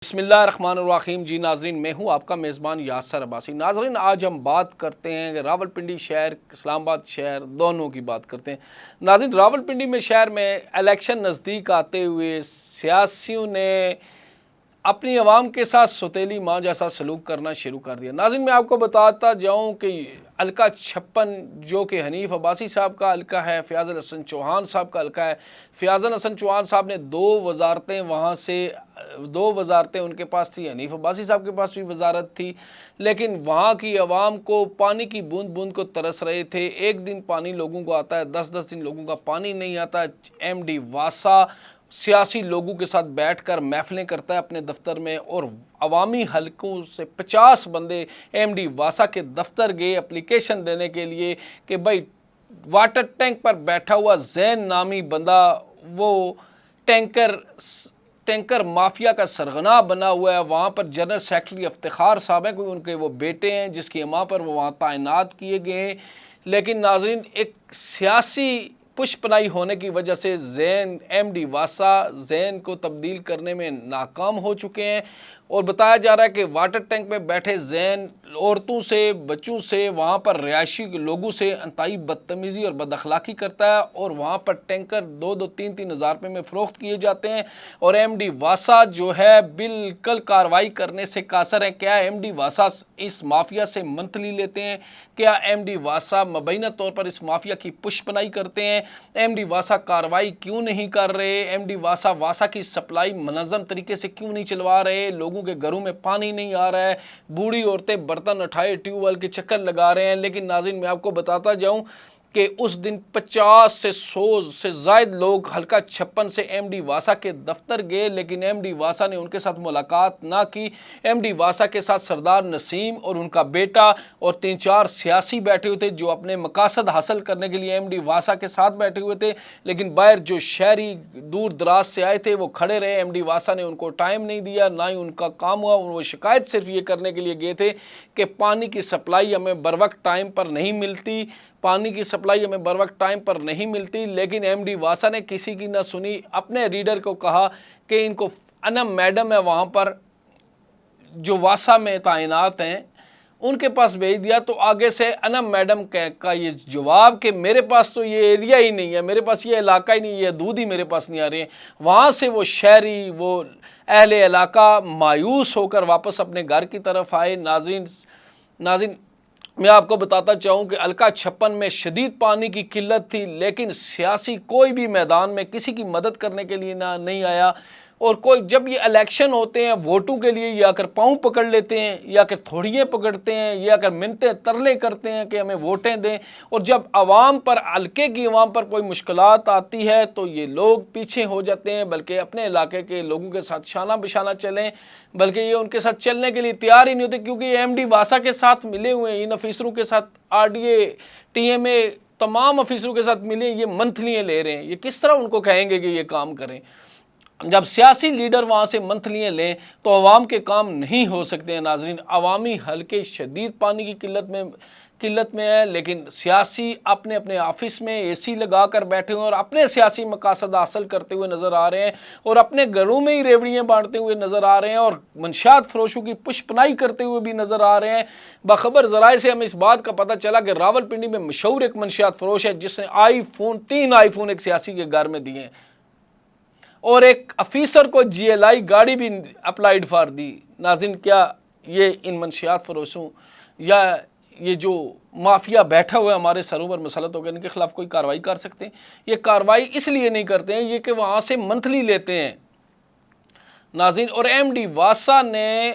بسم اللہ الرحمن الرحیم۔ جی ناظرین، میں ہوں آپ کا میزبان یاسر عباسی۔ ناظرین، آج ہم بات کرتے ہیں کہ راولپنڈی شہر، اسلام آباد شہر دونوں کی بات کرتے ہیں۔ ناظرین، راولپنڈی میں شہر میں الیکشن نزدیک آتے ہوئے سیاسیوں نے اپنی عوام کے ساتھ سوتیلی ماں جیسا سلوک کرنا شروع کر دیا۔ ناظرین، میں آپ کو بتاتا جاؤں کہ حلقہ 56 جو کہ حنیف عباسی صاحب کا حلقہ ہے، فیاض الحسن چوہان صاحب کا حلقہ ہے۔ فیاض الحسن چوہان صاحب نے دو وزارتیں ان کے پاس تھی، حنیف عباسی صاحب کے پاس بھی وزارت تھی، لیکن وہاں کی عوام کو پانی کی بوند بوند کو ترس رہے تھے۔ ایک دن پانی لوگوں کو آتا ہے، 10 دن لوگوں کا پانی نہیں آتا۔ ایم ڈی واسا سیاسی لوگوں کے ساتھ بیٹھ کر محفلیں کرتا ہے اپنے دفتر میں، اور عوامی حلقوں سے 50 بندے ایم ڈی واسا کے دفتر گئے اپلیکیشن دینے کے لیے کہ بھائی واٹر ٹینک پر بیٹھا ہوا زین نامی بندہ، وہ ٹینکر مافیا کا سرغنہ بنا ہوا ہے۔ وہاں پر جنرل سیکرٹری افتخار صاحب ہیں، کوئی ان کے وہ بیٹے ہیں جس کی اماں پر وہ وہاں تعینات کیے گئے ہیں۔ لیکن ناظرین، ایک سیاسی پش پناہی ہونے کی وجہ سے ایم ڈی واسا زین کو تبدیل کرنے میں ناکام ہو چکے ہیں، اور بتایا جا رہا ہے کہ واٹر ٹینک میں بیٹھے زین عورتوں سے، بچوں سے، وہاں پر رہائشی لوگوں سے انتہائی بدتمیزی اور بد اخلاقی کرتا ہے، اور وہاں پر ٹینکر 2-3 ہزار روپے میں فروخت کیے جاتے ہیں۔ اور ایم ڈی واسا جو ہے بالکل کارروائی کرنے سے قاصر ہے۔ کیا ایم ڈی واسا اس مافیا سے منتلی لیتے ہیں؟ کیا ایم ڈی واسا مبینہ طور پر اس مافیا کی پش پناہی کرتے ہیں؟ ایم ڈی واسا کارروائی کیوں نہیں کر رہے؟ ایم ڈی واسا کی سپلائی منظم طریقے سے کیوں نہیں چلوا رہے؟ لوگوں کے گھروں میں پانی نہیں آ رہا ہے، بوڑھی عورتیں برتن اٹھائے ٹیوب ویل کے چکر لگا رہے ہیں۔ لیکن ناظرین، میں آپ کو بتاتا جاؤں کہ اس دن 50 سے 100 سے زائد لوگ حلقہ 56 سے ایم ڈی واسا کے دفتر گئے، لیکن ایم ڈی واسا نے ان کے ساتھ ملاقات نہ کی۔ ایم ڈی واسا کے ساتھ سردار نسیم اور ان کا بیٹا اور 3-4 سیاسی بیٹھے ہوئے تھے جو اپنے مقاصد حاصل کرنے کے لیے ایم ڈی واسا کے ساتھ بیٹھے ہوئے تھے، لیکن باہر جو شہری دور دراز سے آئے تھے وہ کھڑے رہے۔ ایم ڈی واسا نے ان کو ٹائم نہیں دیا، نہ ہی ان کا کام ہوا۔ وہ شکایت صرف یہ کرنے کے لیے گئے تھے کہ پانی کی سپلائی ہمیں بروقت ٹائم پر نہیں ملتی، لیکن ایم ڈی واسا نے کسی کی نہ سنی۔ اپنے ریڈر کو کہا کہ ان کو انم میڈم ہے وہاں پر جو واسا میں تعینات ہیں، ان کے پاس بھیج دیا۔ تو آگے سے انم میڈم کا یہ جواب کہ میرے پاس تو یہ ایریا ہی نہیں ہے، میرے پاس یہ علاقہ ہی نہیں ہے، یہ حدود ہی میرے پاس نہیں آ رہے ہیں۔ وہاں سے وہ شہری، وہ اہل علاقہ مایوس ہو کر واپس اپنے گھر کی طرف آئے۔ ناظرین، میں آپ کو بتاتا چاہوں کہ حلقہ 56 میں شدید پانی کی قلت تھی، لیکن سیاسی کوئی بھی میدان میں کسی کی مدد کرنے کے لیے نہیں آیا۔ اور جب یہ الیکشن ہوتے ہیں ووٹوں کے لیے، یا کر پاؤں پکڑ لیتے ہیں، یا کر تھوڑیے پکڑتے ہیں، یا کر منتیں ترلے کرتے ہیں کہ ہمیں ووٹیں دیں، اور جب عوام پر، حلقے کی عوام پر کوئی مشکلات آتی ہے تو یہ لوگ پیچھے ہو جاتے ہیں، بلکہ اپنے علاقے کے لوگوں کے ساتھ شانہ بشانہ چلیں، بلکہ یہ ان کے ساتھ چلنے کے لیے تیار ہی نہیں ہوتے، کیونکہ یہ ایم ڈی واسا کے ساتھ ملے ہوئے ہیں، ان افیسروں کے ساتھ، R D A, T M A, تمام افیسروں کے ساتھ ملے، یہ منتھلیاں لے رہے ہیں۔ یہ کس طرح ان کو کہیں گے کہ یہ کام کریں؟ جب سیاسی لیڈر وہاں سے منتھلیاں لیں تو عوام کے کام نہیں ہو سکتے ہیں۔ ناظرین، عوامی حلقے شدید پانی کی قلت میں ہے، لیکن سیاسی اپنے آفس میں اے سی لگا کر بیٹھے ہوئے اور اپنے سیاسی مقاصد حاصل کرتے ہوئے نظر آ رہے ہیں، اور اپنے گھروں میں ہی ریوڑیاں بانٹتے ہوئے نظر آ رہے ہیں، اور منشیات فروشوں کی پش پناہی کرتے ہوئے بھی نظر آ رہے ہیں۔ باخبر ذرائع سے ہمیں اس بات کا پتہ چلا کہ راولپنڈی میں مشہور ایک منشیات فروش ہے جس نے 3 آئی فون ایک سیاسی کے گھر میں دیے ہیں، اور ایک افیسر کو جی ایل آئی گاڑی بھی اپلائیڈ فار دی۔ ناظرین، کیا یہ ان منشیات فروشوں یا یہ جو مافیا بیٹھا ہوا ہے ہمارے سروں پر مسلط ہو گیا، ان کے خلاف کوئی کارروائی کر سکتے ہیں؟ یہ کارروائی اس لیے نہیں کرتے ہیں یہ کہ وہاں سے منتھلی لیتے ہیں۔ ناظرین، اور ایم ڈی واسا نے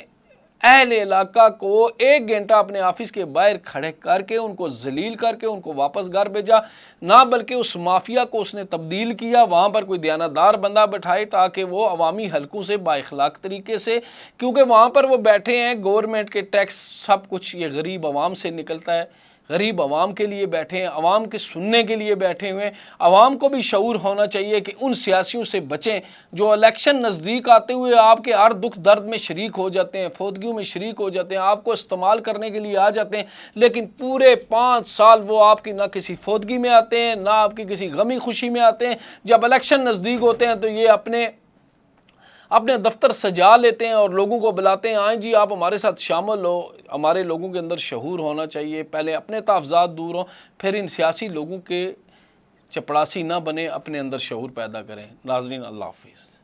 اہل علاقہ کو 1 گھنٹہ اپنے آفس کے باہر کھڑے کر کے ان کو ذلیل کر کے ان کو واپس گھر بھیجا، نہ بلکہ اس مافیا کو اس نے تبدیل کیا، وہاں پر کوئی دیانتدار بندہ بٹھائے تاکہ وہ عوامی حلقوں سے با اخلاق طریقے سے، کیونکہ وہاں پر وہ بیٹھے ہیں، گورنمنٹ کے ٹیکس سب کچھ یہ غریب عوام سے نکلتا ہے، غریب عوام کے لیے بیٹھے ہیں، عوام کے سننے کے لیے بیٹھے ہوئے ہیں۔ عوام کو بھی شعور ہونا چاہیے کہ ان سیاسیوں سے بچیں جو الیکشن نزدیک آتے ہوئے آپ کے ہر دکھ درد میں شریک ہو جاتے ہیں، فوتگیوں میں شریک ہو جاتے ہیں، آپ کو استعمال کرنے کے لیے آ جاتے ہیں، لیکن پورے 5 سال وہ آپ کی نہ کسی فوتگی میں آتے ہیں، نہ آپ کی کسی غمی خوشی میں آتے ہیں۔ جب الیکشن نزدیک ہوتے ہیں تو یہ اپنے دفتر سجا لیتے ہیں اور لوگوں کو بلاتے ہیں آئیں جی آپ ہمارے ساتھ شامل ہو. ہمارے لوگوں کے اندر شعور ہونا چاہیے، پہلے اپنے تحفظات دور ہوں، پھر ان سیاسی لوگوں کے چپڑاسی نہ بنے، اپنے اندر شعور پیدا کریں. ناظرین اللہ حافظ.